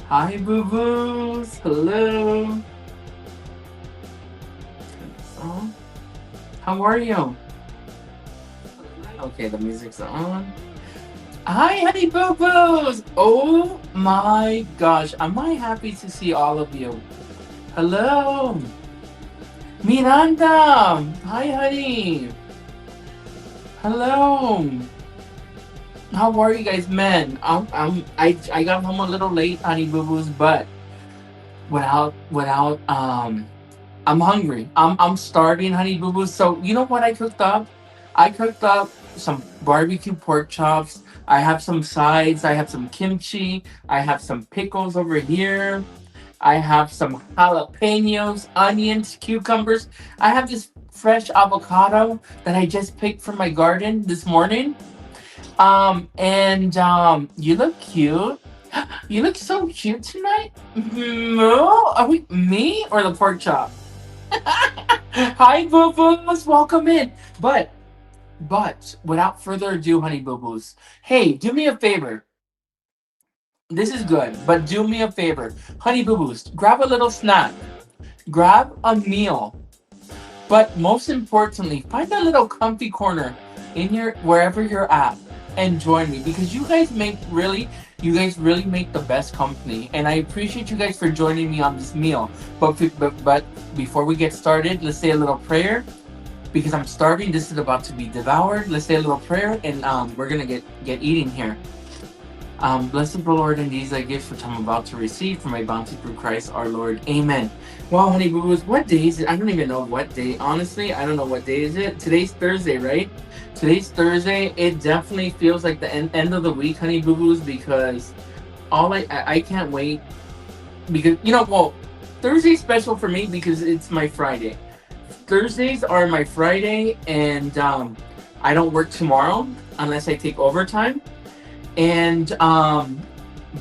Hi, boo boos. Hello. Oh, how are you? Okay, the music's on. Hi, honey boo boos. Oh my gosh, am I happy to see all of you? Hello, Miranda. Hi, honey. Hello. How are you guys, man? I got home a little late, honey boo boos, but without I'm hungry. I'm starving, honey boo boo. So you know what I cooked up? I cooked up some barbecue pork chops. I have some sides. I have some kimchi. I have some pickles over here. I have some jalapenos, onions, cucumbers. I have this fresh avocado that I just picked from my garden this morning. And you look cute. You look so cute tonight. Moo? Are we me or the pork chop? Hi, boo boos. Welcome in. But without further ado, honey boo boos. Hey, do me a favor. This is good, but do me a favor, honey boo boos. Grab a little snack. Grab a meal. But most importantly, find a little comfy corner in your wherever you're at and join me because you guys really make the best company, and I appreciate you guys for joining me on this meal. But before we get started, let's say a little prayer because I'm starving. This is about to be devoured. Let's say a little prayer, and we're gonna get eating here. Blessed the Lord, and these I gifts which I'm about to receive from my bounty through Christ our Lord. Amen. Wow, honey boo boos, what day is it? I don't even know what day. Honestly, I don't know what day is it. Today's Thursday, right? Today's Thursday. It definitely feels like the end of the week, honey boo boos, because I can't wait because Thursday's special for me because it's my Friday. Thursdays are my Friday, and I don't work tomorrow unless I take overtime. And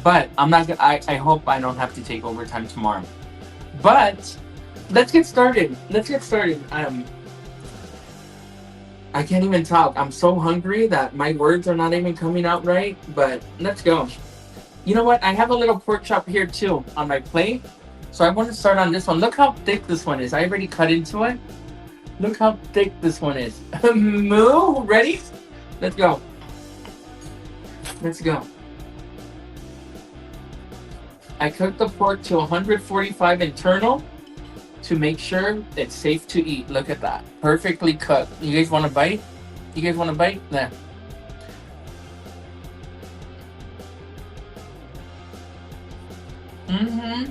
but I'm not gonna. I hope I don't have to take overtime tomorrow. But let's get started. Let's get started. I can't even talk. I'm so hungry that my words are not even coming out right. But let's go. You know what? I have a little pork chop here too on my plate. So I want to start on this one. Look how thick this one is. I already cut into it. Look how thick this one is. Moo, ready? Let's go. Let's go. I cooked the pork to 145 internal to make sure it's safe to eat. Look at that. Perfectly cooked. You guys want a bite? You guys want a bite? There. Mm-hmm.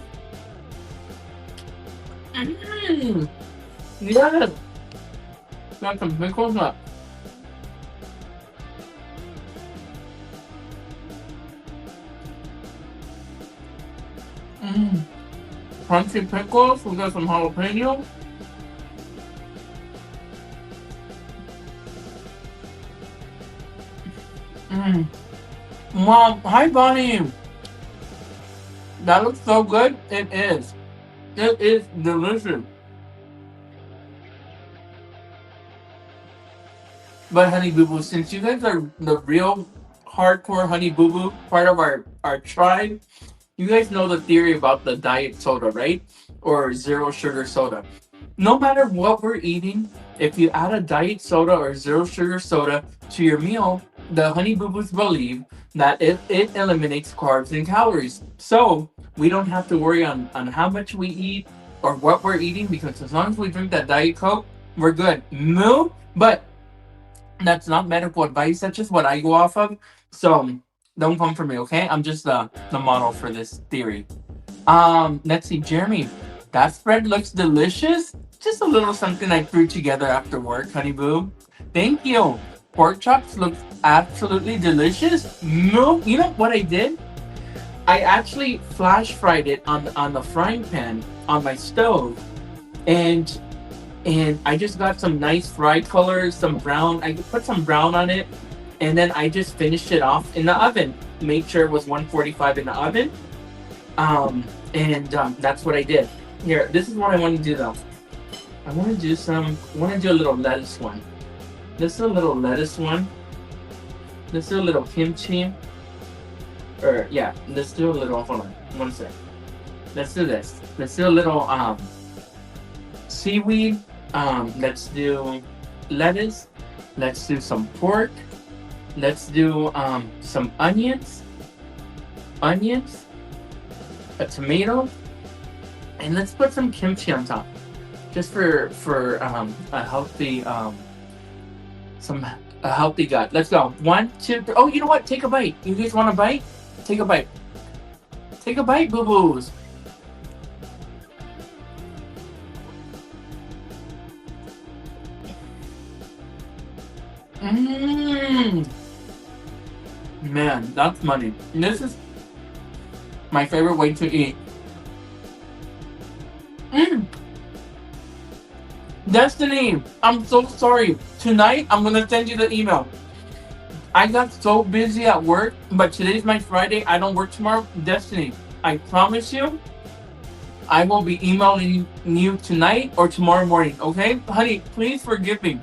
Mm-hmm. Yes. Got some pickles up. Mm. Crunchy pickles. We got some jalapeno. Mm. Mom, hi Bonnie. That looks so good. It is. It is delicious. But honey boo boo, since you guys are the real hardcore honey boo boo part of our tribe, you guys know the theory about the diet soda, right? Or zero sugar soda. No matter what we're eating, if you add a diet soda or zero sugar soda to your meal, the honey boo boos believe that it eliminates carbs and calories. So we don't have to worry on how much we eat or what we're eating because as long as we drink that diet coke, we're good. No, but that's not medical advice. That's just what I go off of. So don't come for me, okay? I'm just the model for this theory. Let's see, Jeremy. That spread looks delicious. Just a little something I threw together after work, honey boo. Thank you. Pork chops look absolutely delicious. No, you know what I did? I actually flash fried it on the frying pan on my stove, and I just got some nice fried colors, some brown. I put some brown on it, and then I just finished it off in the oven. made sure it was 145 in the oven. And that's what I did. Here, this is what I want to do though. I want to do a little lettuce one. Let's do a little lettuce one. Let's do a little kimchi. Or yeah, let's do a little. Hold on, one sec. Let's do this. Let's do a little seaweed. Let's do lettuce. Let's do some pork. Let's do some onions, a tomato, and let's put some kimchi on top, just for a healthy a healthy gut. Let's go. 1, 2, 3. Oh, you know what? Take a bite. You guys want a bite? Take a bite. Take a bite, boo boos. Mmm. Man, that's money. This is my favorite way to eat. Mmm. Destiny, I'm so sorry. Tonight, I'm gonna send you the email. I got so busy at work, but today's my Friday. I don't work tomorrow. Destiny, I promise you, I will be emailing you tonight or tomorrow morning, okay? Honey, please forgive me.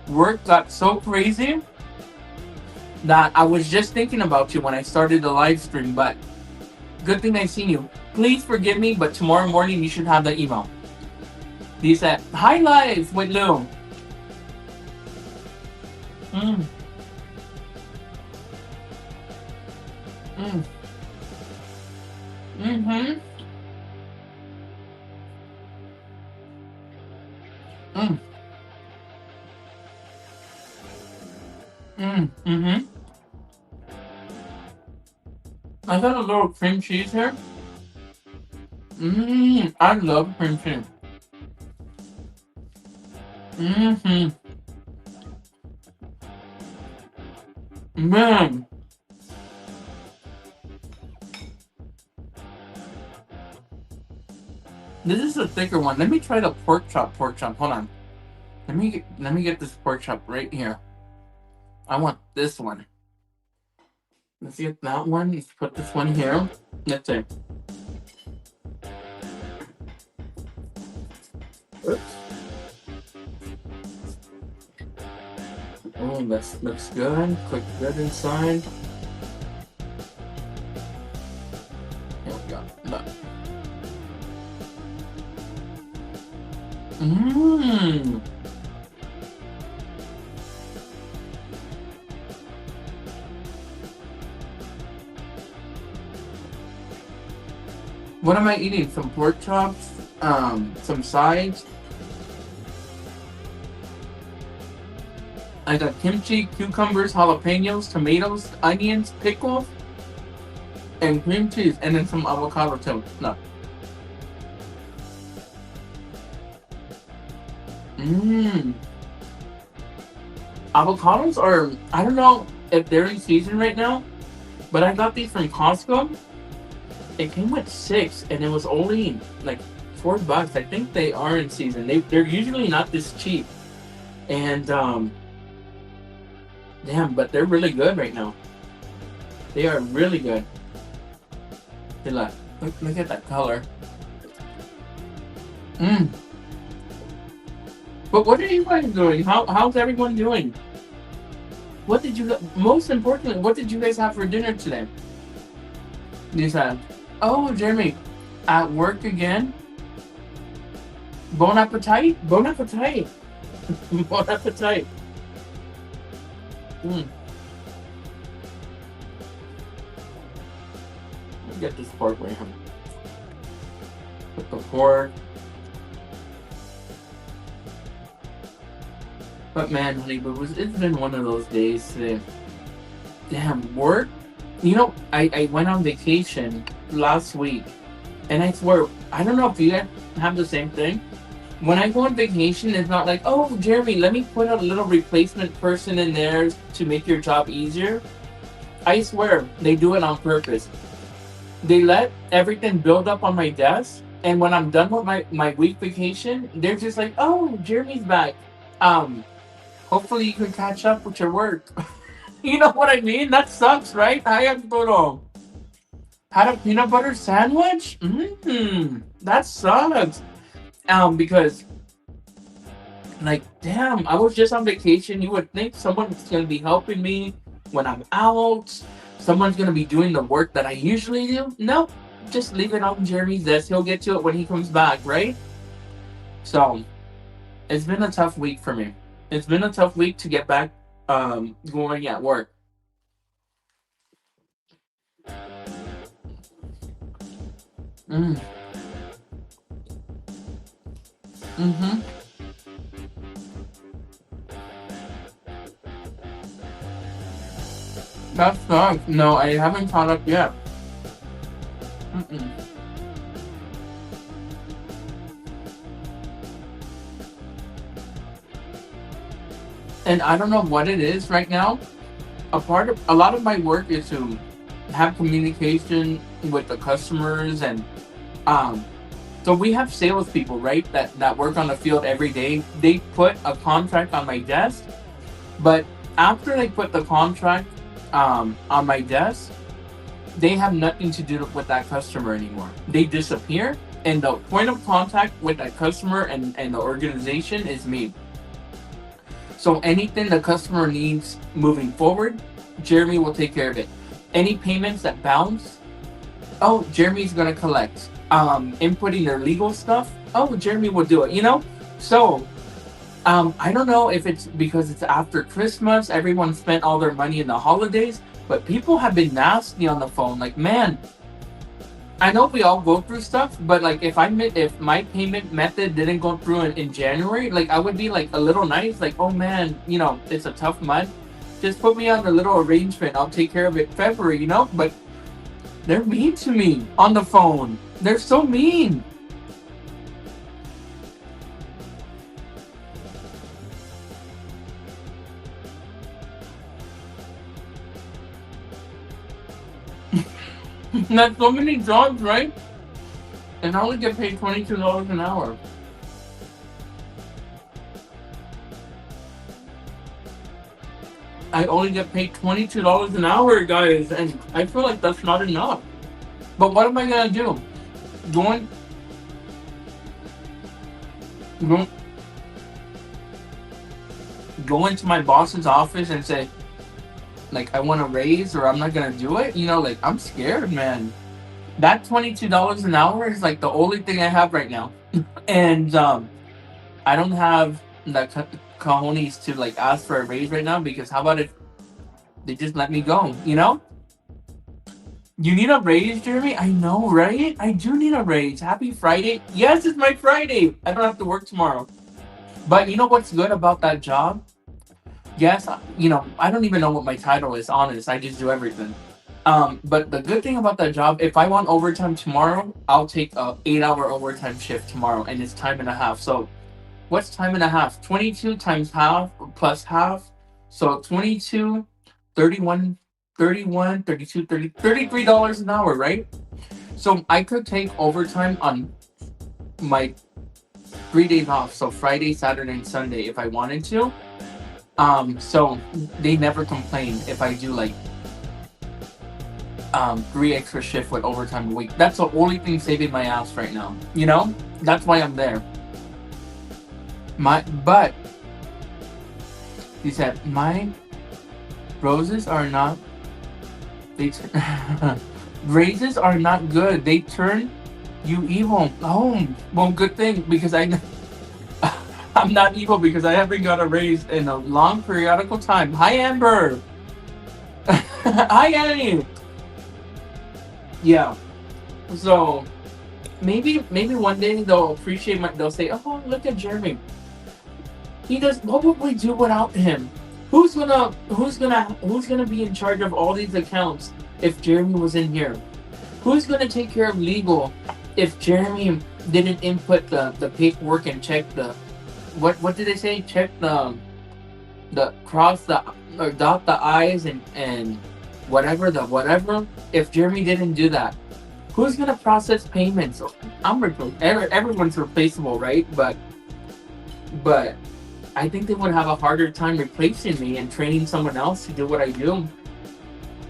Work got so crazy that I was just thinking about you when I started the live stream, but good thing I seen you. Please forgive me, but tomorrow morning you should have the email. He said, hi live with Lou. Mm. Mm. Mm-hmm. Mm. Mm. Mm-hmm. I got a little cream cheese here. I love cream cheese. Mm-hmm. Man. This is a thicker one. Let me try the pork chop. Hold on. Let me get this pork chop right here. I want this one. Let's get that one. Let's put this one here. Let's see. Oops. Oh, this looks good. Click good inside. Here we go. Look. Mmm. What am I eating? Some pork chops, some sides. I got kimchi, cucumbers, jalapenos, tomatoes, onions, pickles, and cream cheese, and then some avocado too. No. Mmm. Avocados are, I don't know if they're in season right now, but I got these from Costco. It came with 6, and it was only like $4. I think they are in season. They're usually not this cheap, and damn, but they're really good right now. They are really good. Hey, look at that color. Mmm. But what are you guys doing? How's everyone doing? What did you? Most importantly, what did you guys have for dinner today? You said, "Oh, Jeremy, at work again. Bon appetit. Bon appetit. Bon appetit." Mm. Let me get this pork right here. Put the pork. But man, honey boo boos, it's been one of those days today. Damn, work. You know, I went on vacation last week, and I swear, I don't know if you guys have the same thing. When I go on vacation, it's not like, oh, Jeremy, let me put a little replacement person in there to make your job easier. I swear, they do it on purpose. They let everything build up on my desk, and when I'm done with my week vacation, they're just like, oh, Jeremy's back. Hopefully you can catch up with your work. You know what I mean? That sucks, right? Hi, Arturo. Had a peanut butter sandwich? That sucks. Because like, damn, I was just on vacation. You would think someone's gonna be helping me when I'm out. Someone's gonna be doing the work that I usually do. Nope. Just leave it on Jeremy's desk. He'll get to it when he comes back, right? So it's been a tough week for me. It's been a tough week to get back going at work. Mm. Mm-hmm. That sucks. No, I haven't caught up yet. Mm-mm. And I don't know what it is right now. A lot of my work is to have communication with the customers and um so we have salespeople, right, that work on the field every day. They put a contract on my desk, but after they put the contract on my desk, they have nothing to do with that customer anymore. They disappear, and the point of contact with that customer and the organization is me. So anything the customer needs moving forward, Jeremy will take care of it. Any payments that bounce, oh, Jeremy's gonna collect. Inputting their legal stuff, oh, Jeremy will do it. So I don't know if it's because it's after Christmas, everyone spent all their money in the holidays, but people have been nasty on the phone. Like, man, I know we all go through stuff, but like if my payment method didn't go through in January, like I would be like a little nice, like, oh man, it's a tough month. Just put me on a little arrangement. I'll take care of it February. But they're mean to me on the phone. They're so mean. That's so many jobs, right? And I only get paid $22 an hour. I only get paid $22 an hour, guys, and I feel like that's not enough. But what am I gonna do? Going, go, go into my boss's office and say, like, I want a raise or I'm not gonna do it? Like, I'm scared, man. That $22 an hour is like the only thing I have right now. And I don't have the cojones to like ask for a raise right now because how about if they just let me go? You need a raise, Jeremy? I know, right? I do need a raise. Happy Friday. Yes, it's my Friday. I don't have to work tomorrow. But you know what's good about that job? Yes, I don't even know what my title is, honest. I just do everything. But the good thing about that job, if I want overtime tomorrow, I'll take a 8-hour overtime shift tomorrow, and it's time and a half. So, what's time and a half? 22 times half plus half. So 22, 31, 31, 32, 30, $33 an hour, right? So I could take overtime on my 3 days off. So Friday, Saturday, and Sunday if I wanted to. So they never complain if I do like 3 extra shift with overtime a week. That's the only thing saving my ass right now. That's why I'm there. But he said my roses are not. They raises are not good. They turn you evil. Oh, well, good thing because I'm not evil because I haven't got a raise in a long periodical time. Hi, Amber. Hi, Annie. Yeah. So maybe one day they'll appreciate they'll say, oh, look at Jeremy. He does. What would we do without him? Who's gonna be in charge of all these accounts if Jeremy was in here? Who's gonna take care of legal if Jeremy didn't input the paperwork and check the what did they say? Check the cross the or dot the I's and whatever. If Jeremy didn't do that, who's gonna process payments? Everyone's replaceable, right? But I think they would have a harder time replacing me and training someone else to do what I do,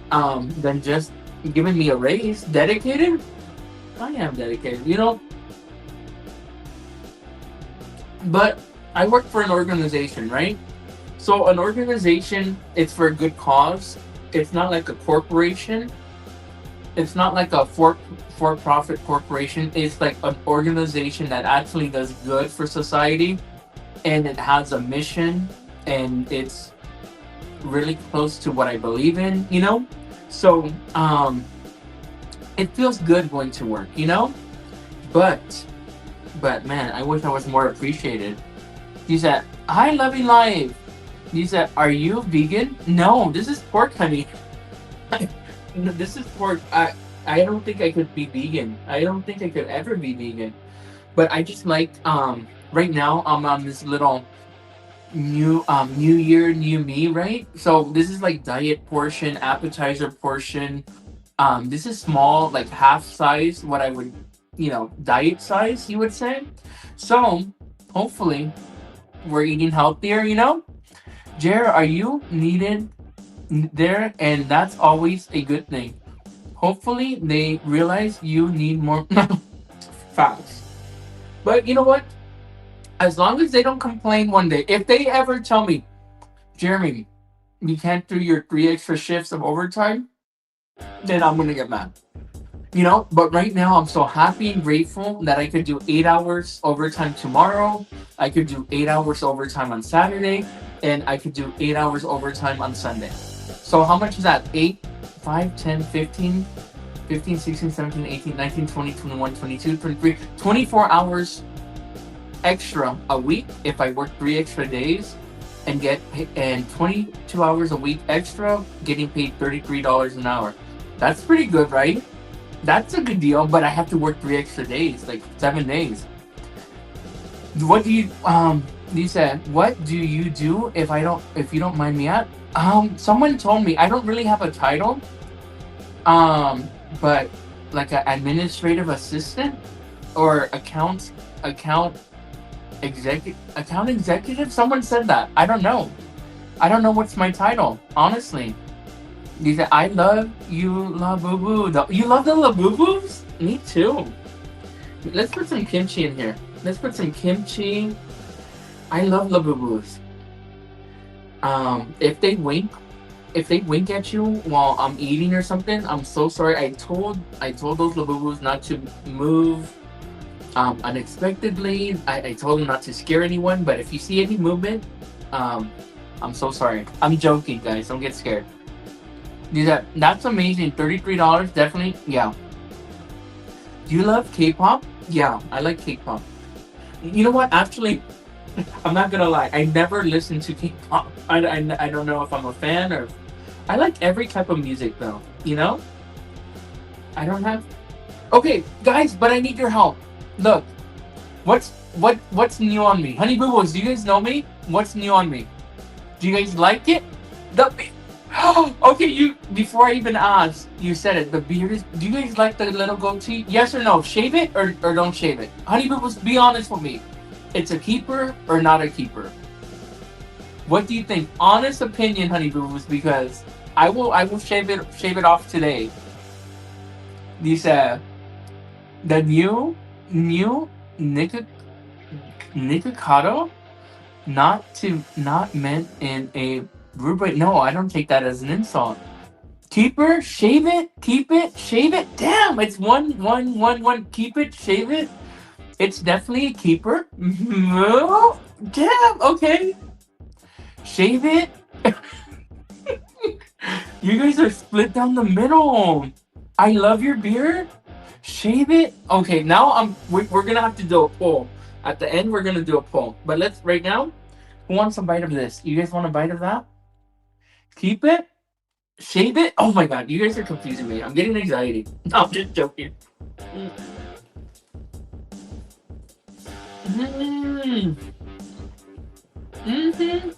than just giving me a raise. Dedicated? I am dedicated, but I work for an organization, right? So an organization, it's for a good cause. It's not like a corporation. It's not like a for-profit corporation. It's like an organization that actually does good for society, and it has a mission, and it's really close to what I believe in. So it feels good going to work. But man, I wish I was more appreciated. He said, "Hi, Loving Life." He said, "Are you vegan?" No, this is pork, honey. No, this is pork. I don't think I could be vegan. I don't think I could ever be vegan. But I just like right now I'm on this little new year, new me, right? So this is like diet portion, appetizer portion. This is small, like half size, what I would, diet size, you would say. So hopefully we're eating healthier. Jer, are you needed there? And that's always a good thing. Hopefully they realize you need more facts. But you know what? As long as they don't complain one day, if they ever tell me, Jeremy, you can't do your 3 extra shifts of overtime, then I'm gonna get mad. But right now I'm so happy and grateful that I could do 8 hours overtime tomorrow. I could do 8 hours overtime on Saturday, and I could do 8 hours overtime on Sunday. So how much is that? 8, 5, 10, 15, 15, 16, 17, 18, 19, 20, 21, 22, 23, 24 hours extra a week if I work 3 extra days and 22 hours a week extra, getting paid $33 an hour. That's pretty good, right? That's a good deal, but I have to work 3 extra days, like 7 days. What do you said, what do you do if you don't mind me at? Someone told me I don't really have a title, but like an administrative assistant or account executive. Someone said that. I don't know. I don't know what's my title, honestly. He said, I love you, Labubu. You love the Labubus? Me too. Let's put some kimchi in here. Let's put some kimchi. I love Labubus. If they wink at you while I'm eating or something, I'm so sorry. I told those Labubus not to move unexpectedly. I told them not to scare anyone, but if you see any movement, I'm so sorry. I'm joking, guys. Don't get scared. That's amazing. $33, definitely. Yeah. Do you love K-pop? Yeah, I like K-pop. You know what? Actually, I'm not gonna lie. I never listened to K-pop. I don't know if I'm a fan or. I like every type of music though. I don't have. Okay, guys, but I need your help. Look, what's new on me? Honey Boo Boos, do you guys know me? What's new on me? Do you guys like it? Okay, before I even asked, you said it. The beard is. Do you guys like the little goatee? Yes or no? Shave it or don't shave it? Honey Boo Boos, be honest with me. It's a keeper or not a keeper? What do you think? Honest opinion, Honey Boo Boos, because I will shave it off today. These the new Nikocado, not meant in a rubric. No, I don't take that as an insult. Keeper, shave it, keep it, shave it. Damn, it's one. Keep it, shave it. It's definitely a keeper. Damn, okay. Shave it. You guys are split down the middle. I love your beard. Shave it. Okay, now we're gonna have to do a poll. At the end, we're gonna do a poll. But right now, who wants a bite of this? You guys want a bite of that? Keep it. Shave it. Oh my god, you guys are confusing me. I'm getting anxiety. No, I'm just joking. Mm-hmm. Mm-hmm.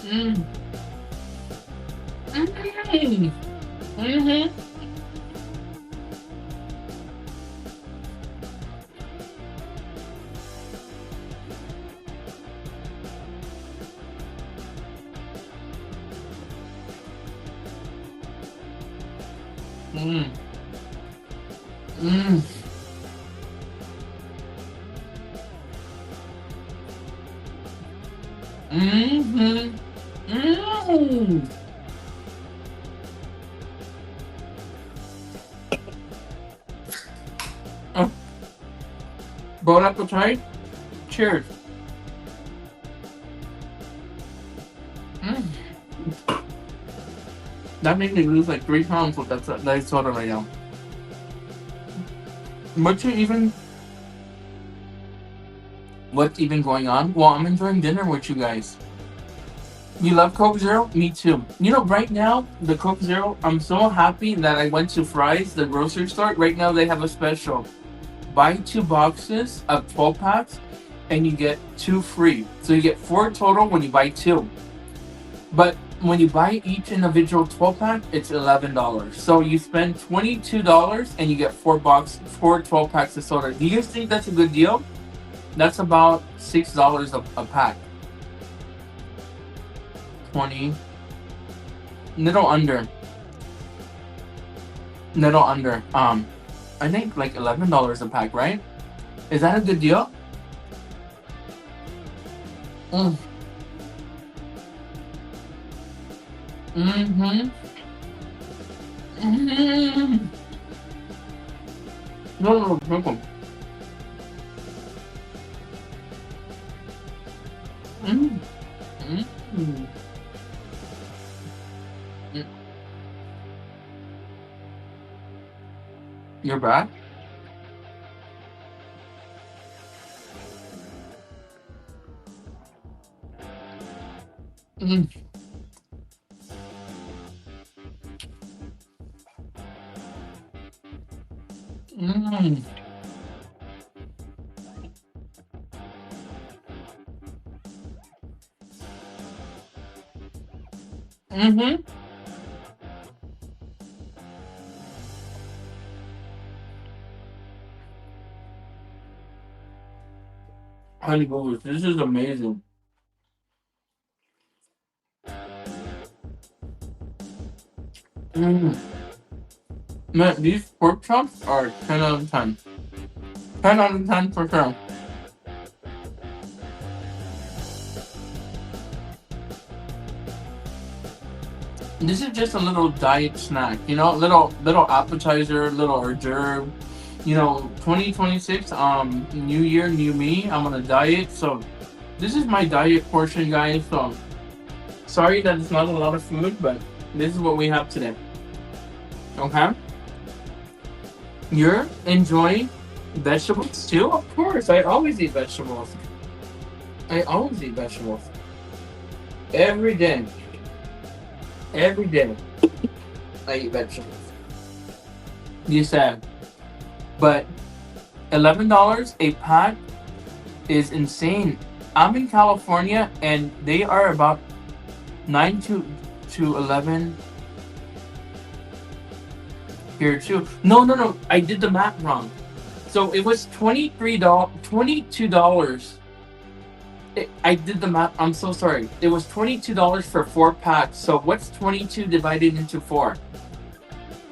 Mm. Mm-hmm. Mm-hmm. Mm. Mm. Mm-hmm. Mm. Oh, bon appetit. Cheers. Mm. That made me lose like 3 pounds with that soda right now. What's even what's even going on? Well, I'm enjoying dinner with you guys. You love Coke Zero? Me too. You know, right now, the Coke Zero, I'm so happy that I went to Fry's, the grocery store. Right now, they have a special. Buy 2 boxes of 12 packs, and you get 2 free. So you get 4 total when you buy 2. But when you buy each individual 12 pack, it's $11. So you spend $22 and you get 4 12 packs of soda. Do you think that's a good deal? That's about $6 a pack. 20, little under, little under. I think like $11 a pack, right? Is that a good deal? Mm. Mm-hmm. Mm-hmm. No, no, no, no. Mm. Mm. Mm. Mm. You're back. Mm. Mm. Mm-hmm. Honey Boo, this is amazing. Mm. Man, these pork chops are 10 out of 10. 10 out of 10 for sure. This is just a little diet snack, you know, little appetizer, little hors d'oeuvre. You know, 2026, new year, new me. I'm on a diet, so this is my diet portion, guys. So sorry that it's not a lot of food, but this is what we have today. Okay, you're enjoying vegetables too? Of course, I always eat vegetables. I always eat vegetables every day. Every day, I eat vegetables. You said, but $11 a pack is insane. I'm in California, and they are about 9 to 11 here too. No, no, no. I did the math wrong. So it was $22. I did the math. I'm so sorry. It was $22 for 4 packs. So what's 22 divided into 4?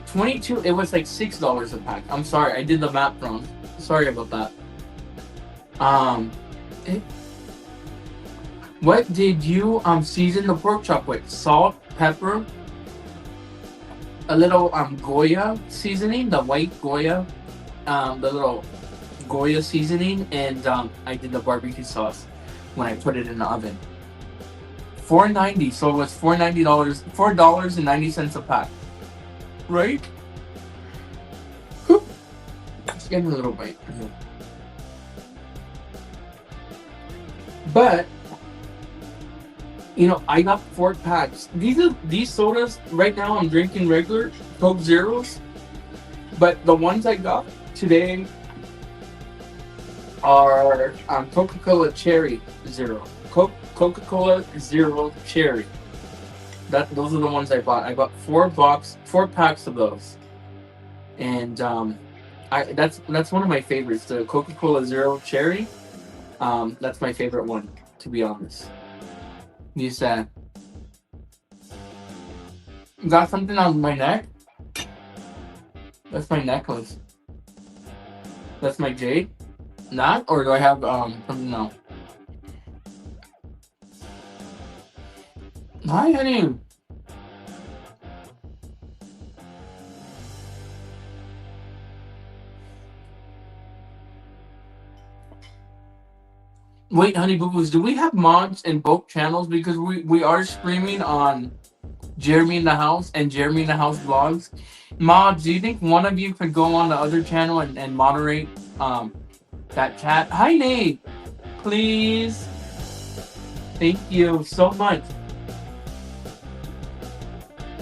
22. It was like $6 a pack. I'm sorry. I did the math wrong. Sorry about that. Um, it, what did you season the pork chop with? Salt, pepper, a little Goya seasoning, the white Goya, the little Goya seasoning, and I did the barbecue sauce when I put it in the oven. 4.90. So it was $4.90, $4.90 a pack. Right? Whew. Just getting a little bite. But you know, I got 4 packs. These sodas right now. I'm drinking regular Coke Zeros, but the ones I got today are Coca-Cola Cherry Zero. Coca-Cola Zero Cherry. Those are the ones I bought. I bought 4 packs of those, and that's one of my favorites. The Coca-Cola Zero Cherry. That's my favorite one, to be honest. You said got something on my neck. That's my necklace. That's my jade. Not, or do I have something else? Hi, honey. Wait, honey boo boos, do we have mods in both channels? Because we are streaming on Jeremy in the House and Jeremy in the House vlogs. Mods, do you think one of you could go on the other channel and moderate um that chat? Hi, Nate. Please. Thank you so much.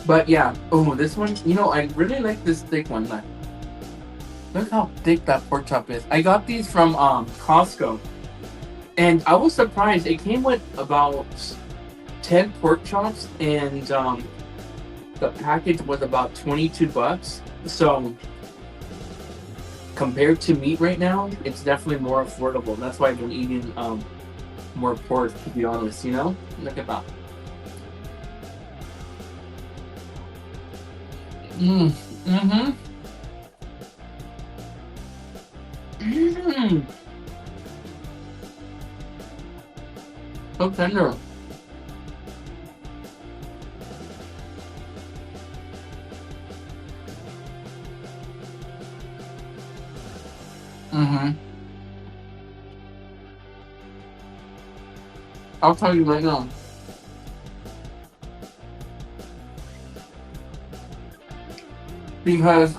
But yeah, oh, this one, I really like this thick one. Look how thick that pork chop is. I got these from Costco, and I was surprised. It came with about 10 pork chops, and the package was about $22. So compared to meat right now, it's definitely more affordable. That's why I've been eating more pork, to be honest. Look at that. Mm-hmm. Mm. So tender. Mm-hmm. I'll tell you right now. Because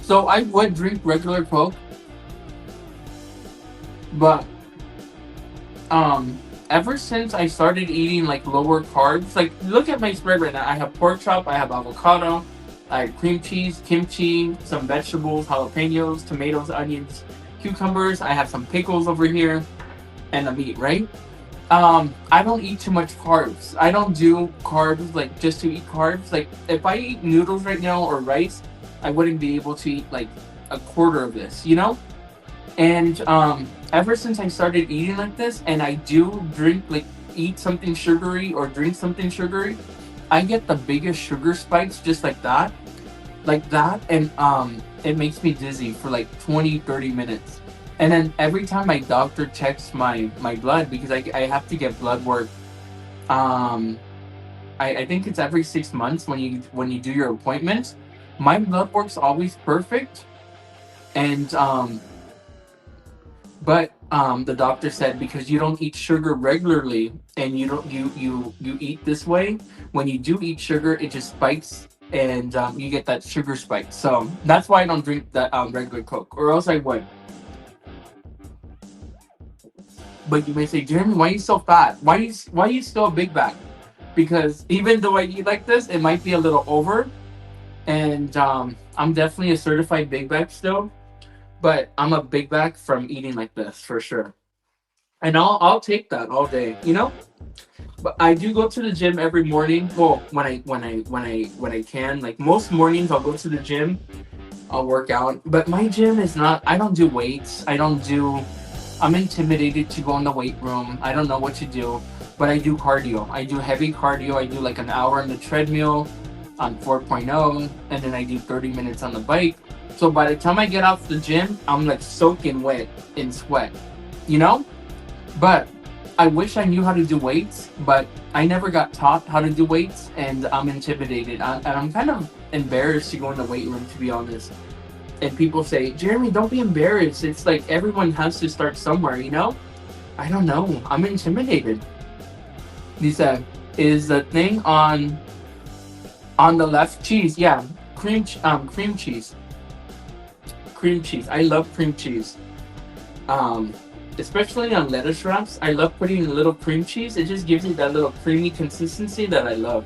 so I would drink regular Coke, but ever since I started eating like lower carbs, like look at my spread right now. I have pork chop, I have avocado, I have cream cheese, kimchi, some vegetables, jalapenos, tomatoes, onions, cucumbers. I have some pickles over here, and the meat, right? I don't eat too much carbs. I don't do carbs like just to eat carbs. Like if I eat noodles right now or rice, I wouldn't be able to eat like a quarter of this. And ever since I started eating like this, and I do drink like eat something sugary or drink something sugary, I get the biggest sugar spikes just like that, and it makes me dizzy for like 20-30 minutes. And then every time my doctor checks my blood, because I have to get blood work, um I think it's every 6 months when you do your appointments. My blood work's always perfect, and but the doctor said because you don't eat sugar regularly and you don't you eat this way, when you do eat sugar, it just spikes, and you get that sugar spike. So that's why I don't drink that regular Coke, or else I would. But you may say, Jeremy, why are you so fat? Why are you still a big bag? Because even though I eat like this, it might be a little over, and I'm definitely a certified big bag still. But I'm a big bag from eating like this for sure, and I'll take that all day. But I do go to the gym every morning. Well, when I can, like most mornings, I'll go to the gym. I'll work out. But my gym is not. I don't do weights. I don't do. I'm intimidated to go in the weight room. I don't know what to do, but I do cardio. I do heavy cardio. I do like an hour on the treadmill on 4.0, and then I do 30 minutes on the bike. So by the time I get off the gym, I'm like soaking wet in sweat, you know? But I wish I knew how to do weights, but I never got taught how to do weights, and I'm intimidated. And I'm kind of embarrassed to go in the weight room, to be honest. And people say, Jeremy, don't be embarrassed. It's like everyone has to start somewhere. I don't know. I'm intimidated. He said, is the thing on the left cheese? Yeah, cream cheese. Cream cheese. I love cream cheese. Um, Especially on lettuce wraps. I love putting a little cream cheese. It just gives me that little creamy consistency that I love.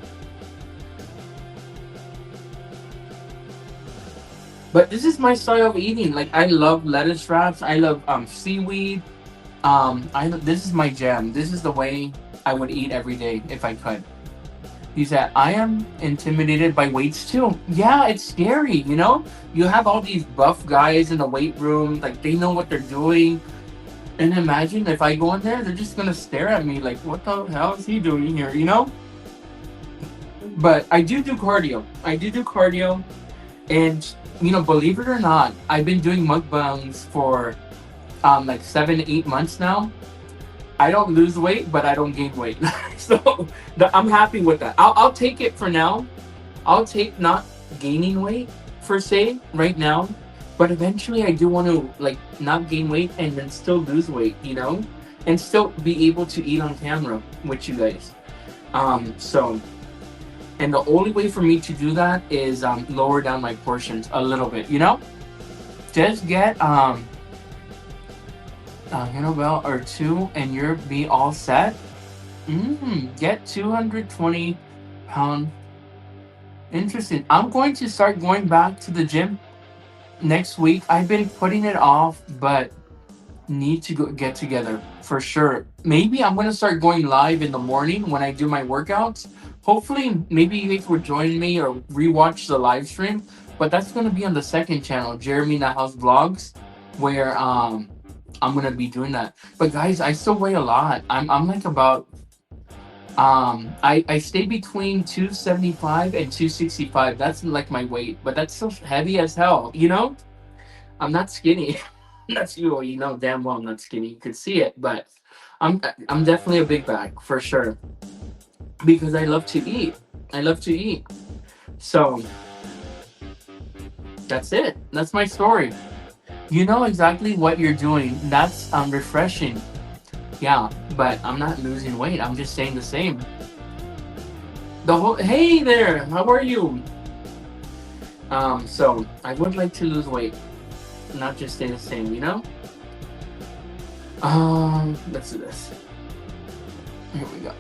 But this is my style of eating. Like I love lettuce wraps. I love seaweed. This is my jam. This is the way I would eat every day if I could. He said, I am intimidated by weights too. Yeah, it's scary. You have all these buff guys in the weight room, like they know what they're doing. And imagine if I go in there, they're just gonna stare at me like, what the hell is he doing here? But I do cardio. I do cardio, and believe it or not, I've been doing mukbangs for like 7 8 months now. I don't lose weight, but I don't gain weight. So I'm happy with that. I'll take it for now. I'll take not gaining weight per se right now, but eventually I do want to like not gain weight and then still lose weight, and still be able to eat on camera with you guys. So, and the only way for me to do that is lower down my portions a little bit, just get a kettlebell or two and you'll be all set. Get 220-pound. Interesting. I'm going to start going back to the gym next week. I've been putting it off, but need to get together for sure. Maybe I'm gonna start going live in the morning when I do my workouts. Hopefully, maybe you guys will join me or rewatch the live stream. But that's gonna be on the second channel, Jeremy in the House Vlogs, where I'm gonna be doing that. But guys, I still weigh a lot. I'm like about I stay between 275 and 265. That's like my weight, but that's still heavy as hell. I'm not skinny. That's damn well I'm not skinny. You could see it, but I'm definitely a big bag for sure because I love to eat. I love to eat. So that's it. That's my story. You know exactly what you're doing. That's refreshing. Yeah, but I'm not losing weight. I'm just staying the same. Hey there, how are you? So I would like to lose weight, not just stay the same. Let's do this. Here we go.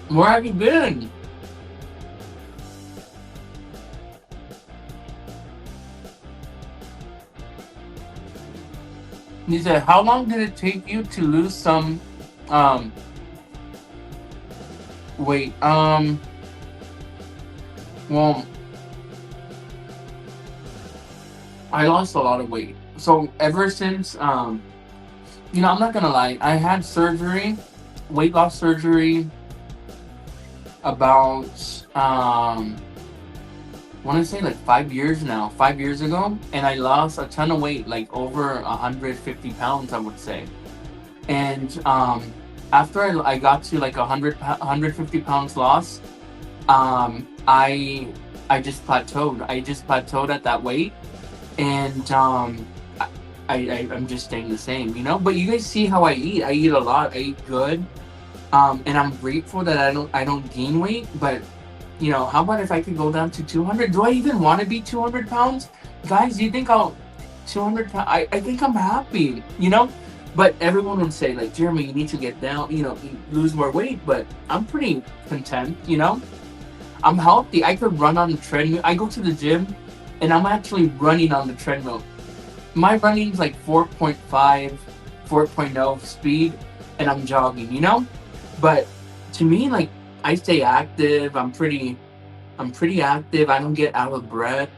Where have you been? He said, how long did it take you to lose some weight? Well, I lost a lot of weight. So ever since I'm not gonna lie, I had surgery, weight loss surgery about I want to say like 5 years now, 5 years ago, and I lost a ton of weight, like over 150 pounds, I would say. And after I got to like 150 pounds loss, I just plateaued. I just plateaued at that weight, and I'm just staying the same, But you guys see how I eat. I eat a lot. I eat good, and I'm grateful that I don't gain weight, but. How about if I could go down to 200? Do I even want to be 200 pounds? Guys, do you think I'll 200 pounds? I think I'm happy, But everyone would say, like, Jeremy, you need to get down, lose more weight. But I'm pretty content, I'm healthy. I could run on the treadmill. I go to the gym, and I'm actually running on the treadmill. My running's like 4.5, 4.0 speed, and I'm jogging, But to me, like, I stay active. I'm pretty active. I don't get out of breath,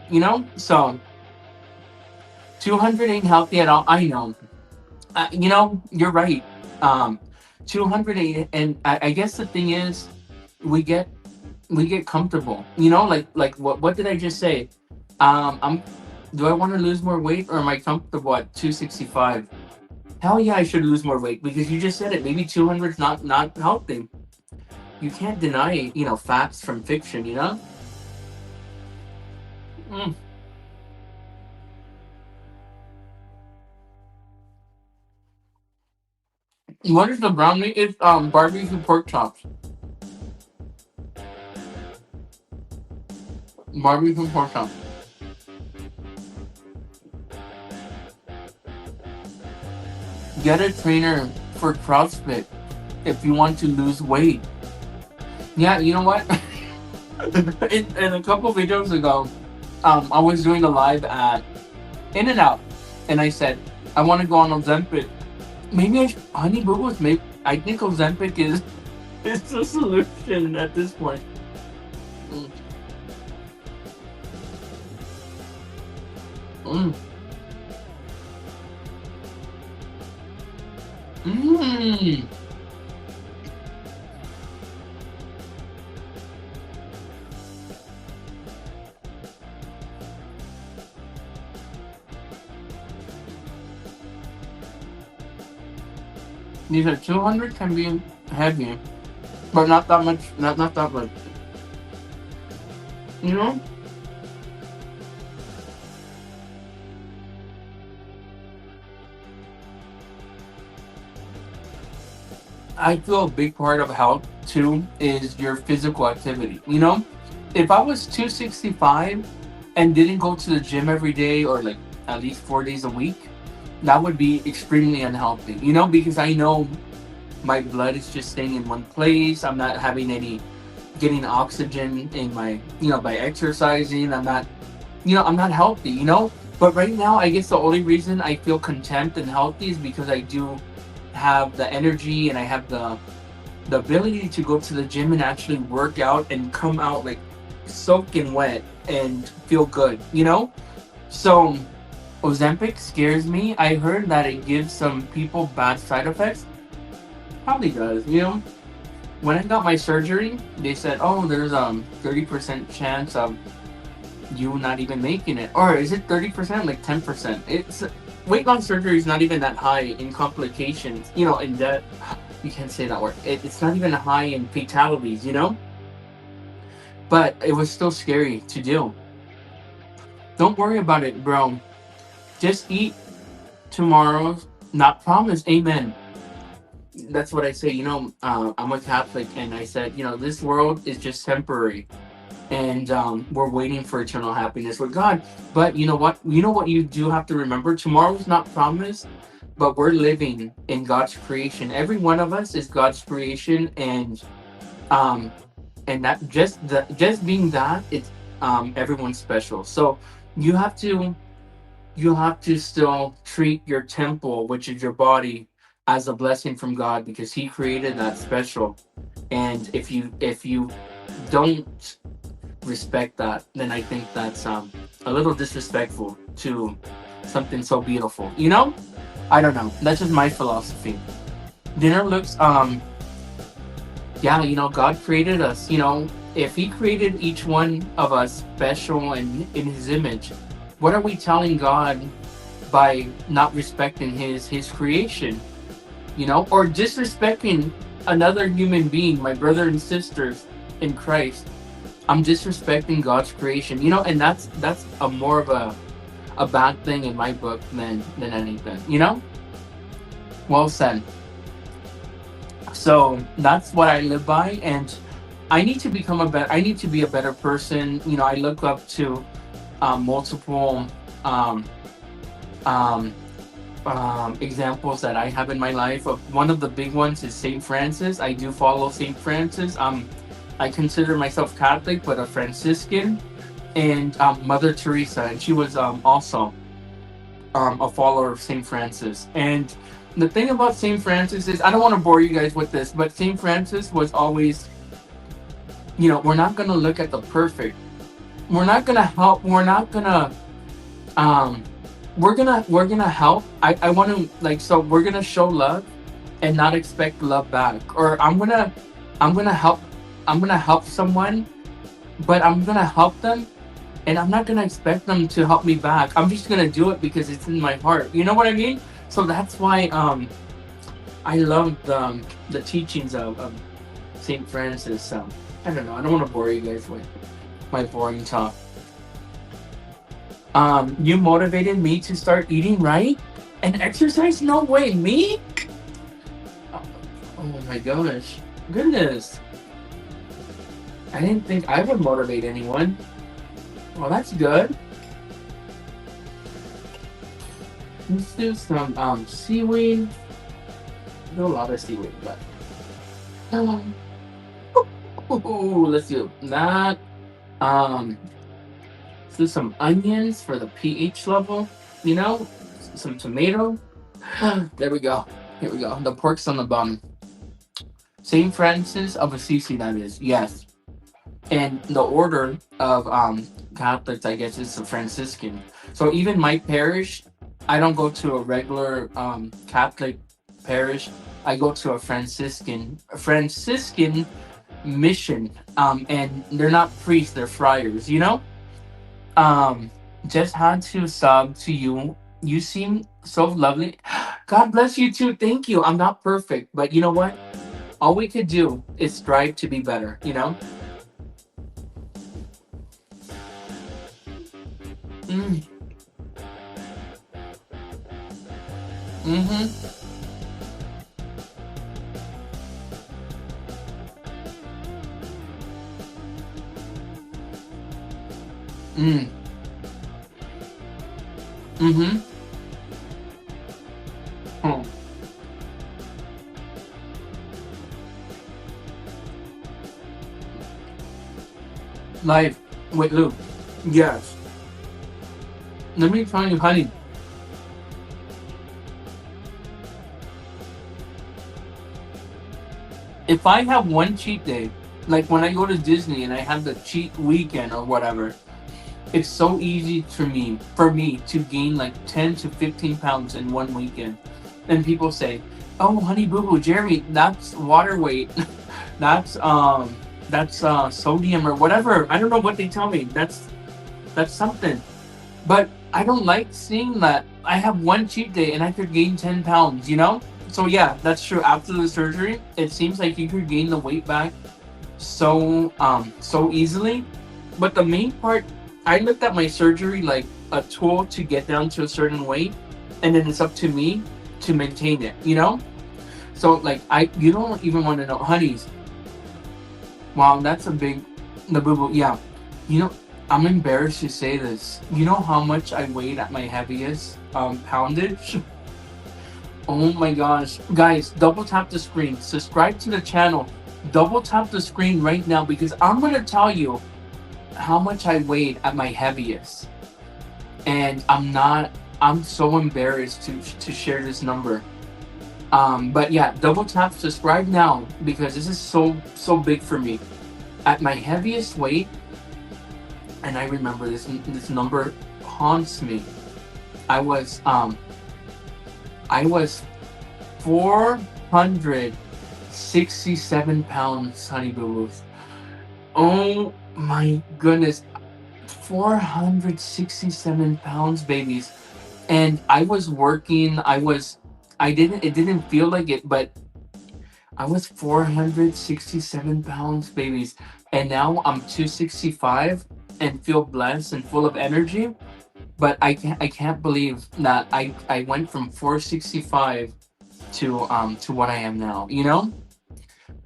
So 200 ain't healthy at all. I know. You're right. 200 ain't, and I guess the thing is, we get comfortable. Like what did I just say? Do I want to lose more weight or am I comfortable at 265? Hell yeah, I should lose more weight because you just said it. Maybe 200 is not healthy. You can't deny, facts from fiction, What is the brown meat? It's barbecue pork chops. Barbecue pork chops. Get a trainer for CrossFit if you want to lose weight. Yeah, you know what? in a couple videos ago, I was doing a live at In-N-Out, and I said I want to go on Ozempic. Maybe Honey Boo Boos. Maybe I think Ozempic is the solution at this point. Mm. Mm. These are 200 can be heavy, but not that much. Not that much. You know, I feel a big part of health too is your physical activity. You know, if I was 265 and didn't go to the gym every day or like at least 4 days a week, that would be extremely unhealthy. You know, because I know my blood is just staying in one place. I'm not having any getting oxygen in my, by exercising. I'm not healthy, But right now, I guess the only reason I feel content and healthy is because I do have the energy and I have the ability to go to the gym and actually work out and come out like soaking wet and feel good, So Ozempic scares me. I heard that it gives some people bad side effects. Probably does, When I got my surgery, they said, "Oh, there's 30% chance of you not even making it." Or is it 30%? Like 10%? It's weight loss surgery is not even that high in complications. In that you can't say that word. It's not even high in fatalities. But it was still scary to do. Don't worry about it, bro. Just eat tomorrow. Not promised. Amen. That's what I say. I'm a Catholic, and I said, this world is just temporary, and we're waiting for eternal happiness with God. But you know what? You know what you do have to remember? Tomorrow's not promised, but we're living in God's creation. Every one of us is God's creation, um, and that just being that, it's everyone's special. So you have to you have to still treat your temple, which is your body, as a blessing from God because He created that special. And if you don't respect that, then I think that's a little disrespectful to something so beautiful. I don't know. That's just my philosophy. Dinner looks yeah, God created us. If He created each one of us special and in His image, what are we telling God by not respecting His creation? Or disrespecting another human being, my brother and sisters in Christ. I'm disrespecting God's creation, and that's a more of a bad thing in my book than anything, Well said. So that's what I live by, and I need to be a better person. I look up to multiple um, um, examples that I have in my life. Of one of the big ones is Saint Francis. I do follow Saint Francis. I consider myself Catholic, but a Franciscan, and Mother Teresa, and she was also a follower of Saint Francis. And the thing about Saint Francis is, I don't want to bore you guys with this, but Saint Francis was always, we're not gonna look at the perfect. We're not gonna help. We're not gonna um we're gonna help. I want to, so we're gonna show love and not expect love back. Or I'm gonna help. I'm gonna help someone, but I'm gonna help them, and I'm not gonna expect them to help me back. I'm just gonna do it because it's in my heart. You know what I mean? So that's why I love the teachings of Saint Francis. So I don't know. I don't want to bore you guys with my boring talk. You motivated me to start eating right and exercise. No way, me? Oh, oh my gosh, goodness! I didn't think I would motivate anyone. Well, that's good. Let's do some seaweed. Do a lot of seaweed, but um, let's do that. Um, let's do some onions for the pH level. Some tomato. There we go. Here we go. The pork's on the bottom. Saint Francis of Assisi, that is. Yes. And the order of Catholics, I guess, is the Franciscan. So even my parish, I don't go to a regular Catholic parish. I go to a Franciscan mission, and they're not priests, they're friars, you know. um just had to sub to you. You seem so lovely. God bless you too. Thank you. I'm not perfect, but you know what, all we could do is strive to be better, you know. mm, mm-hmm, mm, mm-hmm. Hmm. Life with Luke. Yes. Let me tell you, honey. If I have one cheat day, like when I go to Disney and I have the cheat weekend or whatever, it's so easy for me to gain like 10 to 15 pounds in one weekend. And people say, "Oh, honey boo boo, Jeremy, that's water weight. that's sodium or whatever." I don't know what they tell me. That's something. But I don't like seeing that I have one cheat day and I could gain 10 pounds, you know? So yeah, that's true. After the surgery, it seems like you could gain the weight back so easily. But the main part, I looked at my surgery like a tool to get down to a certain weight, and then it's up to me to maintain it, you know? So like you don't even want to know, honeys. Wow, that's a big the boo boo. Yeah. You know, I'm embarrassed to say this. You know how much I weighed at my heaviest poundage? Oh my gosh. Guys, double tap the screen. Subscribe to the channel. Double tap the screen right now because I'm gonna tell you how much I weighed at my heaviest. And I'm so embarrassed to share this number. But yeah, double tap subscribe now because this is so big for me. At my heaviest weight, and I remember this number haunts me. I was I was 467 pounds, honey boo boos. Oh my goodness, 467 pounds, babies. And I was working. I didn't. It didn't feel like it, but I was 467 pounds, babies. And now I'm 265 and feel blessed and full of energy. But I can't believe that I went from 465 to what I am now. You know,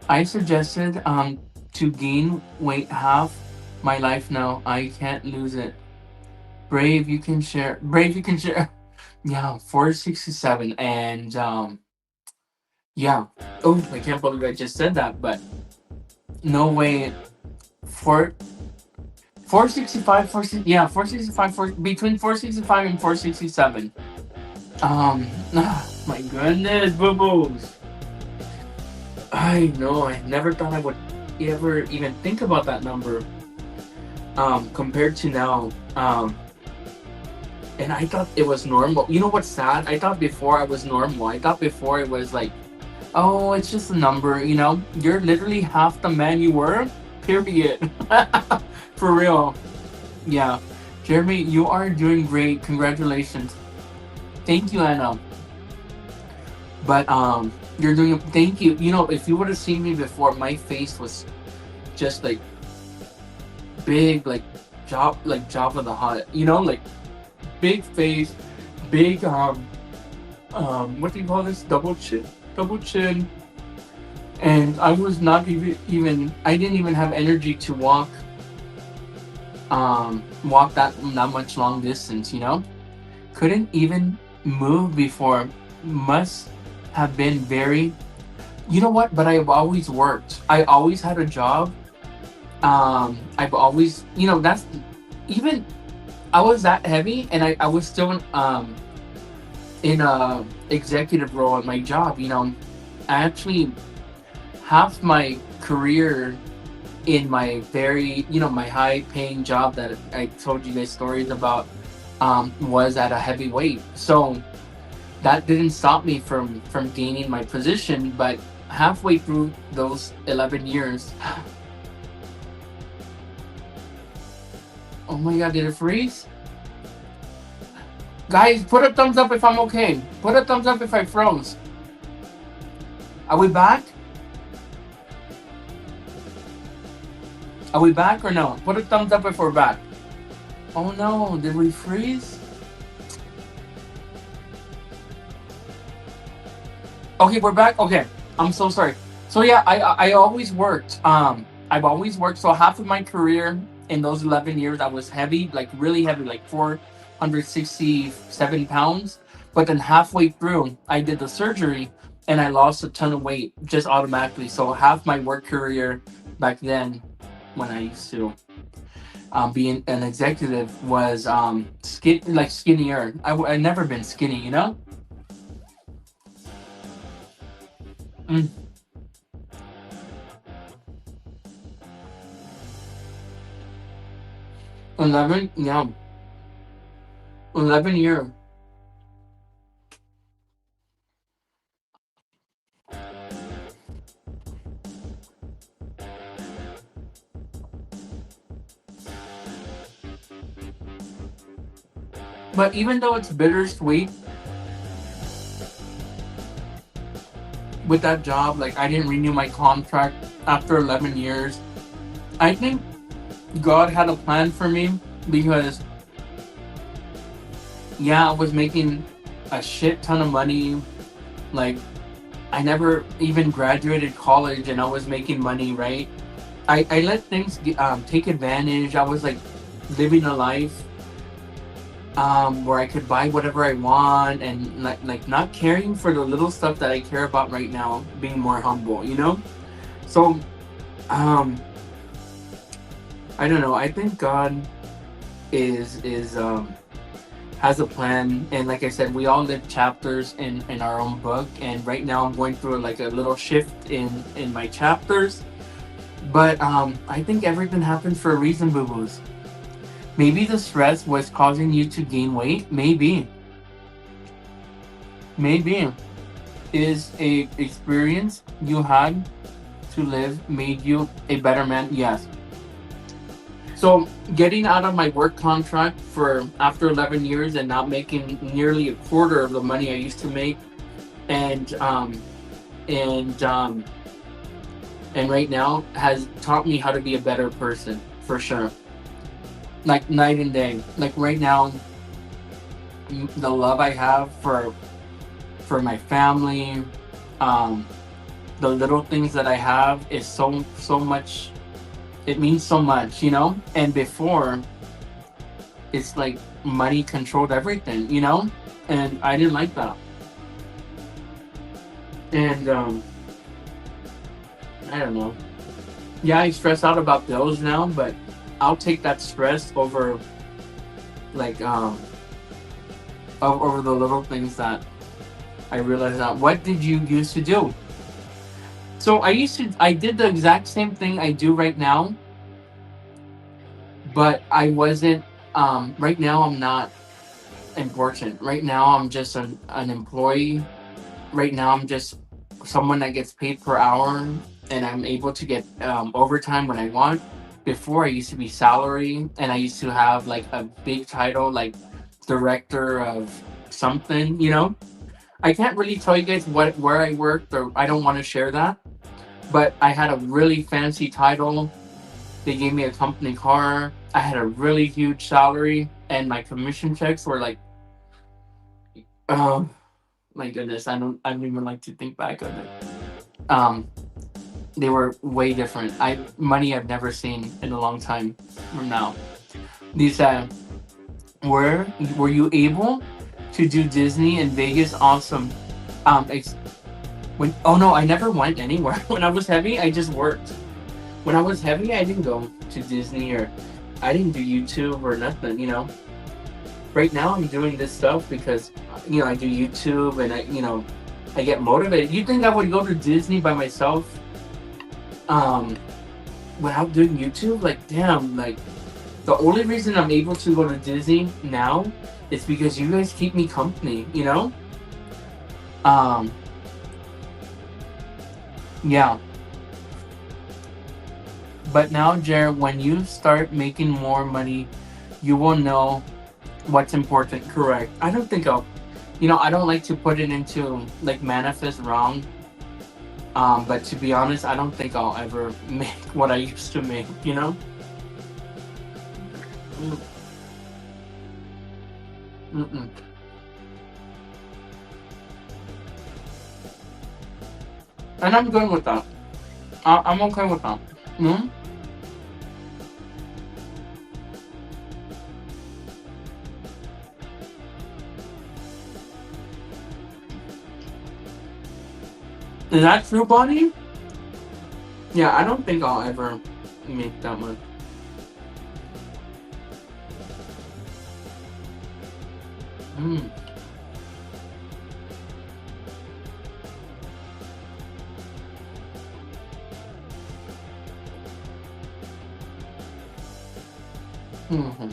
I suggested to gain weight half my life now. I can't lose it. Brave, you can share. Brave, you can share. Yeah, 467 and yeah. Oh, I can't believe I just said that, but no way. Four 465, yeah, 465, between 465 and 467. My goodness, boo boos. I know, I never thought I would ever even think about that number. Compared to now. And I thought it was normal. You know what's sad? I thought before I was normal. I thought before it was like, oh, it's just a number, you know? You're literally half the man you were, period. For real. Yeah. Jeremy, you are doing great. Congratulations. Thank you, Anna. But you're doing thank you. You know, if you would have seen me before, my face was just like big, like Java the Hutt. You know, like big face, big what do you call this? Double chin. And I was not even I didn't even have energy to walk that much long distance, you know? Couldn't even move before. Must have been very, you know what? But I've always worked. I always had a job. I've always, you know, that's even I was that heavy and I was still in a executive role at my job, you know. I actually half my career in my very, you know, my high paying job that I told you guys stories about. was at a heavy weight. So that didn't stop me from gaining my position. But halfway through those 11 years, oh my god, did it freeze? Guys, put a thumbs up if I'm okay. Put a thumbs up if I froze. Are we back? Are we back or no? Put a thumbs up if we're back. Oh no, did we freeze? Okay, we're back. Okay, I'm so sorry. So yeah, I always worked. I've always worked. So half of my career in those 11 years, I was heavy, like really heavy, like 467 pounds. But then halfway through, I did the surgery and I lost a ton of weight just automatically. So half my work career back then, when I used to be an executive, was like skinnier. I never been skinny, you know. Mm. 11, yeah, 11 year. But even though it's bittersweet with that job, like I didn't renew my contract after 11 years. I think God had a plan for me because, yeah, I was making a shit ton of money. Like, I never even graduated college and I was making money, right? I let things take advantage. I was like living a life where I could buy whatever I want and like not caring for the little stuff that I care about right now, being more humble, you know? So, um, I don't know. I think God is has a plan, and like I said, we all live chapters in our own book. And right now, I'm going through like a little shift in my chapters. But I think everything happens for a reason, boo boos. Maybe the stress was causing you to gain weight. Maybe is a experience you had to live made you a better man. Yes. So getting out of my work contract for after 11 years and not making nearly a quarter of the money I used to make, and and um, and right now has taught me how to be a better person for sure. Like night and day. Like right now, the love I have for my family, um, the little things that I have is so much. It means so much, you know. And before, it's like money controlled everything, you know, and I didn't like that. And I don't know. Yeah, I stress out about those now, but I'll take that stress over like over the little things that I realize that. What did you used to do? So I did the exact same thing I do right now, but I wasn't. Right now, I'm not important. Right now, I'm just an employee. Right now, I'm just someone that gets paid per hour, and I'm able to get overtime when I want. Before, I used to be salary, and I used to have like a big title, like director of something. You know, I can't really tell you guys what where I worked, or I don't want to share that. But I had a really fancy title. They gave me a company car. I had a really huge salary, and my commission checks were like, oh my goodness, I don't even like to think back on it. Um, they were way different. I money I've never seen in a long time from now. These were were you able to do Disney in Vegas? Awesome. Ex- when oh no, I never went anywhere. When I was heavy, I just worked. When I was heavy, I didn't go to Disney or I didn't do YouTube or nothing, you know. Right now I'm doing this stuff because I do YouTube and I get motivated. You think I would go to Disney by myself um without doing YouTube? Like damn, like The only reason I'm able to go to Disney now is because you guys keep me company, you know? Um, yeah. But now, Jared, when you start making more money, you will know what's important. Correct. I don't think I'll, I don't like to put it into like manifest wrong. But to be honest, I don't think I'll ever make what I used to make, you know? Mm, mm-mm. And I'm good with that. I'm okay with that. Mm? Is that true, Bonnie? Yeah, I don't think I'll ever make that much. Mm. Mm-hmm.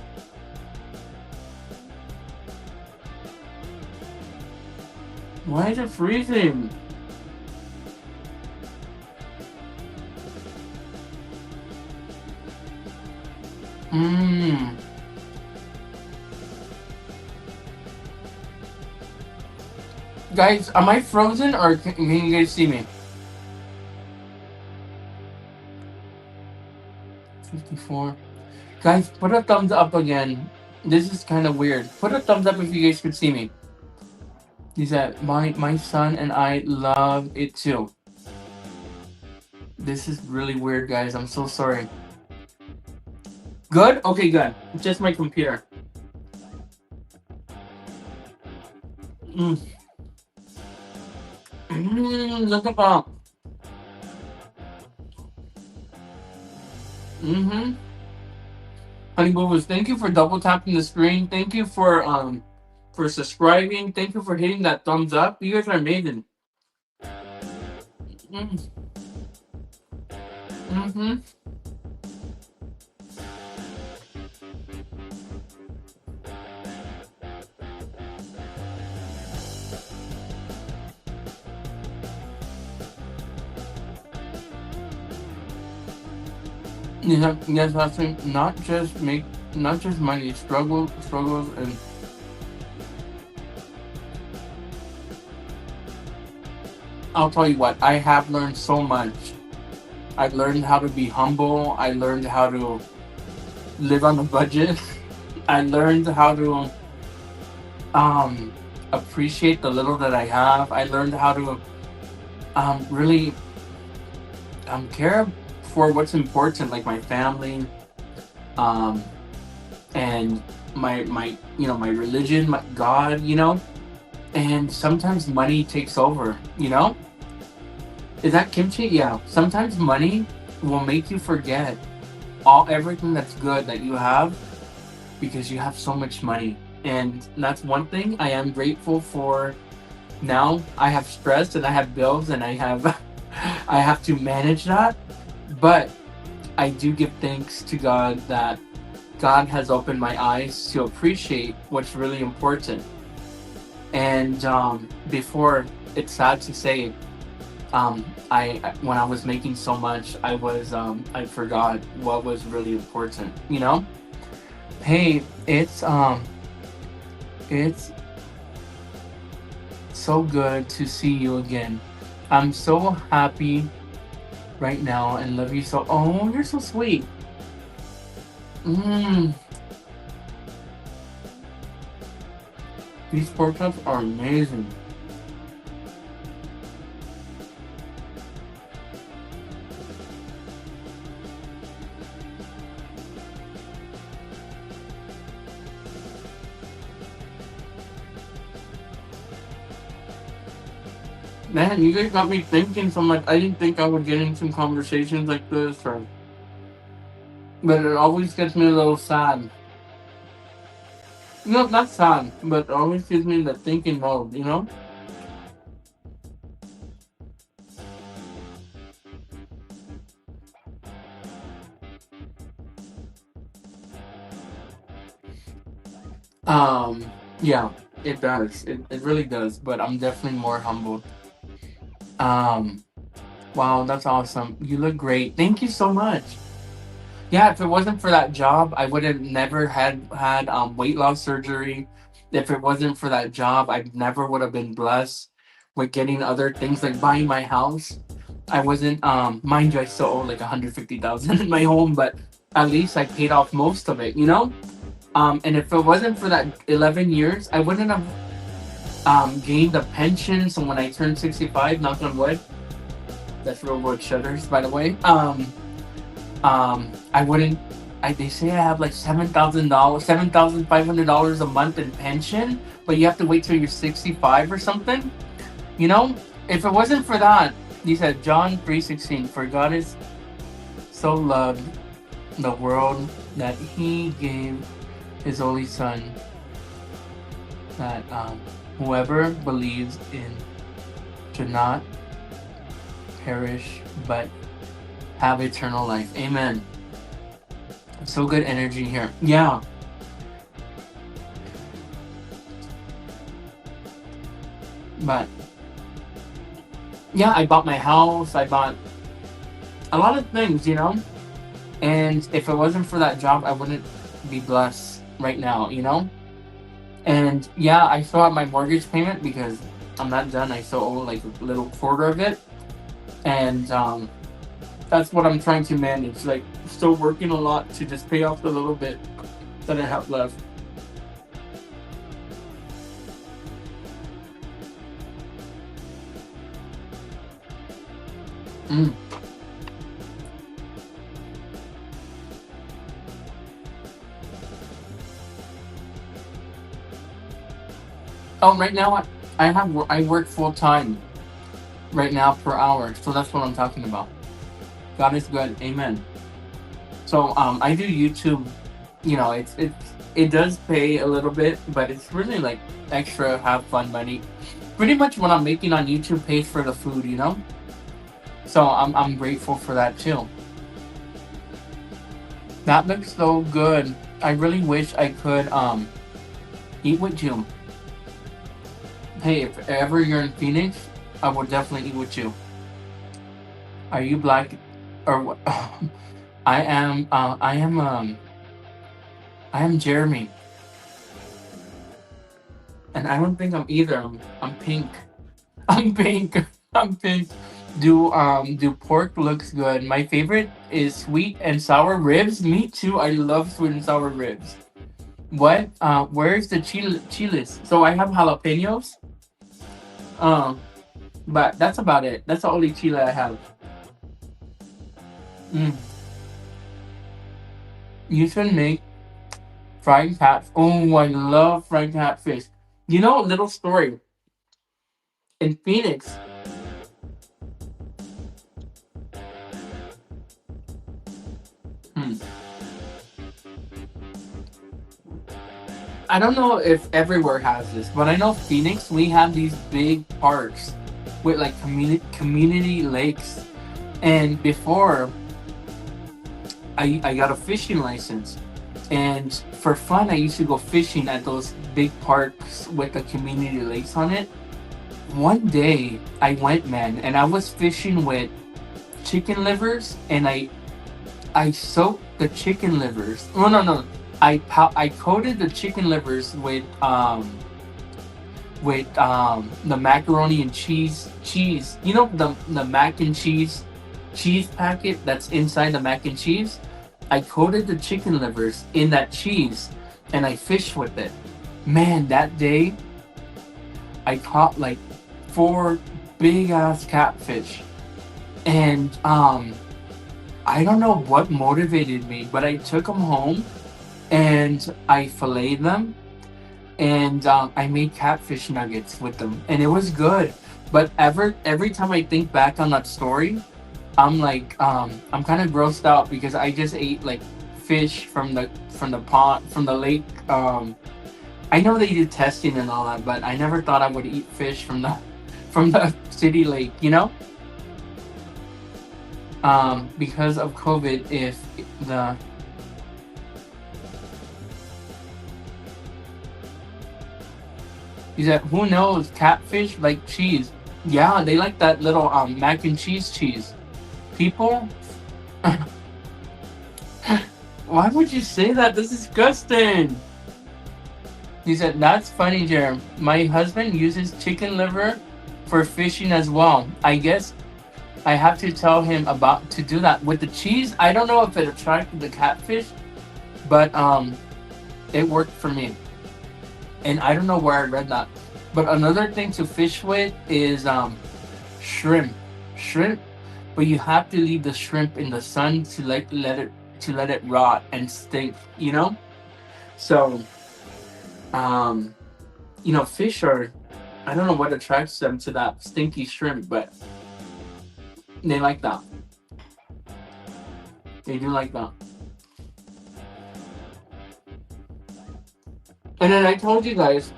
Why is it freezing? Mm. Guys, am I frozen or can you guys see me? 54. Guys, put a thumbs up again. This is kind of weird. Put a thumbs up if you guys could see me. He said, my son and I love it too. This is really weird, guys. I'm so sorry. Good? Okay, good. Just my computer. Mm. Look at that. Mm-hmm. Honey Boo Boos, thank you for double tapping the screen. Thank you for subscribing. Thank you for hitting that thumbs up. You guys are amazing. Mm-hmm. Mm-hmm. Yes, I think not just money, struggles, and I'll tell you what, I have learned so much. I learned how to be humble. I learned how to live on a budget. I learned how to um appreciate the little that I have. I learned how to really care for what's important, like my family, um and my religion, my God, and sometimes money takes over, is that kimchi? Yeah, sometimes money will make you forget everything that's good that you have because you have so much money. And that's one thing I am grateful for. Now I have stress and I have bills and I have I have to manage that, but I do give thanks to God that God has opened my eyes to appreciate what's really important. And before, it's sad to say, I when I was making so much, I forgot what was really important. Hey, it's so good to see you again. I'm so happy right now and love you so. Oh, you're so sweet. Mmm, these pork chops are amazing. Man, you guys got me thinking so much. I didn't think I would get into conversations like this, but it always gets me a little sad. No, not sad, but it always gives me the thinking mode. Um, yeah, it does. It really does. But I'm definitely more humbled. Um, wow, that's awesome. You look great. Thank you so much. Yeah, if it wasn't for that job, I would have never had weight loss surgery. If it wasn't for that job, I never would have been blessed with getting other things like buying my house. I wasn't mind you, I still owe like 150,000 in my home, but at least I paid off most of it, you know? And if it wasn't for that 11 years, I wouldn't have gained a pension. So when I turned 65, knock on wood, that's real wood shutters, by the way. I wouldn't. They say I have like $7,000, $7,500 a month in pension, but you have to wait till you're 65 or something. You know, if it wasn't for that, he said John 3:16, for God is so loved the world that He gave His only Son, that whoever believes in should not perish but have eternal life. Amen. So good energy here. Yeah. But yeah, I bought my house. I bought a lot of things, you know? And if it wasn't for that job, I wouldn't be blessed right now, you know? And yeah, I still have my mortgage payment because I'm not done. I still owe like a little quarter of it. And that's what I'm trying to manage. Like, still working a lot to just pay off the little bit that I have left. Mm. Oh, right now I work full time right now per hour, so that's what I'm talking about. God is good, amen. So I do YouTube. You know, it does pay a little bit, but it's really like extra have fun money. Pretty much what I'm making on YouTube pays for the food, you know. So I'm grateful for that too. That looks so good. I really wish I could eat with you. Hey, if ever you're in Phoenix, I will definitely eat with you. Are you black or what? I am. I am Jeremy, and I don't think I'm either. I'm pink. I'm pink. I'm pink. Do pork looks good. My favorite is sweet and sour ribs. Me too. I love sweet and sour ribs. What? Where's the chiles? So I have jalapenos. Um, but that's about it. That's the only chile I have. Mm. You should make fried cat. Oh, I love fried catfish. You know, a little story in Phoenix. Hmm. I don't know if everywhere has this, but I know Phoenix. We have these big parks with like community lakes. And before I got a fishing license, and for fun, I used to go fishing at those big parks with the community lakes on it. One day I went, man, and I was fishing with chicken livers, and I soaked the chicken livers. Oh no no, I coated the chicken livers with the macaroni and cheese. You know the mac and cheese packet that's inside the mac and cheese. I coated the chicken livers in that cheese, and I fished with it. Man, that day I caught like four big ass catfish, and I don't know what motivated me, but I took them home and I filleted them, and I made catfish nuggets with them, and it was good. But every time I think back on that story, I'm like I'm kind of grossed out because I just ate like fish from the pond from the lake. I know they do testing and all that, but I never thought I would eat fish from the from the city lake. You know, because of COVID, if the He said, "Who knows? Catfish like cheese. Yeah, they like that little mac and cheese. People, why would you say that? This is disgusting." He said, "That's funny, Jerem. My husband uses chicken liver for fishing as well. I guess I have to tell him about to do that with the cheese. I don't know if it attracted the catfish, but it worked for me. And I don't know where I read that. But another thing to fish with is shrimp. Shrimp, but you have to leave the shrimp in the sun to let it rot and stink. You know. So um, fish are. I don't know what attracts them to that stinky shrimp, but they like that. They do like that. And then I told you guys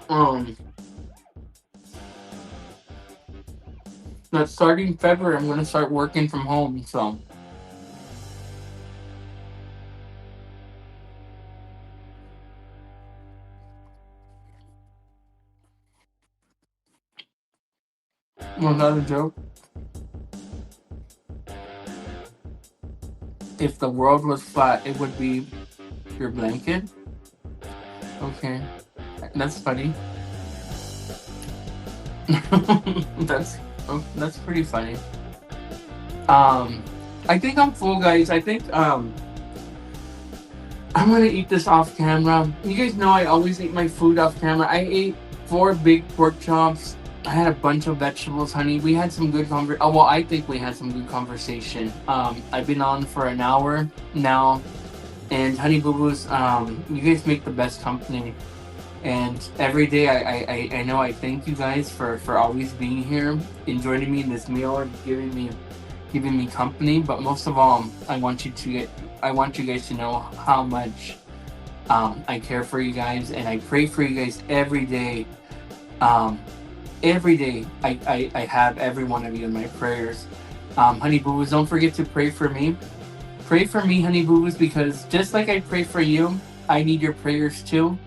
that starting February I'm gonna start working from home. So was that a joke? If the world was flat, it would be your blanket. Okay, that's funny. that's that's pretty funny. Um, I think I'm full, guys. I think I'm gonna eat this off camera. You guys know I always eat my food off camera. I ate 4 big pork chops. I had a bunch of vegetables, honey. We had some good well, I think we had some good conversation. I've been on for an hour now, and Honey Boo Boos, you guys make the best company. And every day, I know I thank you guys for always being here and joining me in this meal and giving me company. But most of all, I want you guys to know how much I care for you guys, and I pray for you guys every day. Um, every day, I have every one of you in my prayers. Honey Boo Boos, don't forget to pray for me. Pray for me, Honey Boo Boos, because just like I pray for you, I need your prayers too.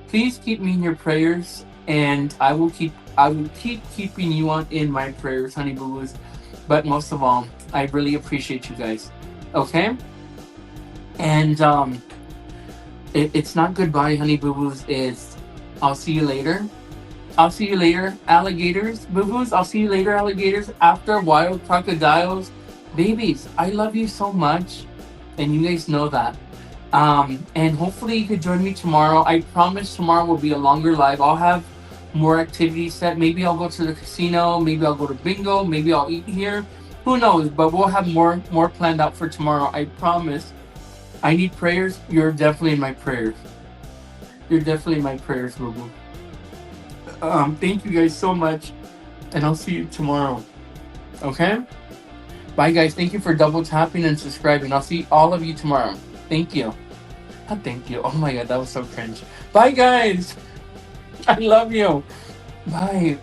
Please keep me in your prayers, and I will keep keeping you on in my prayers, Honey Boo Boos. But most of all, I really appreciate you guys. Okay? And it's not goodbye, Honey Boo Boos. It's I'll see you later. I'll see you later, alligators, boo boos. I'll see you later, alligators. After wild crocodiles, babies. I love you so much, and you guys know that. And hopefully you could join me tomorrow. I promise tomorrow will be a longer live. I'll have more activities set. Maybe I'll go to the casino. Maybe I'll go to bingo. Maybe I'll eat here. Who knows? But we'll have more planned out for tomorrow. I promise. I need prayers. You're definitely in my prayers. You're definitely in my prayers, boo boo. Thank you guys so much, and I'll see you tomorrow. Okay? Bye, guys. Thank you for double tapping and subscribing. I'll see all of you tomorrow. Thank you. Thank you. Oh my god, that was so cringe. Bye, guys. I love you. Bye.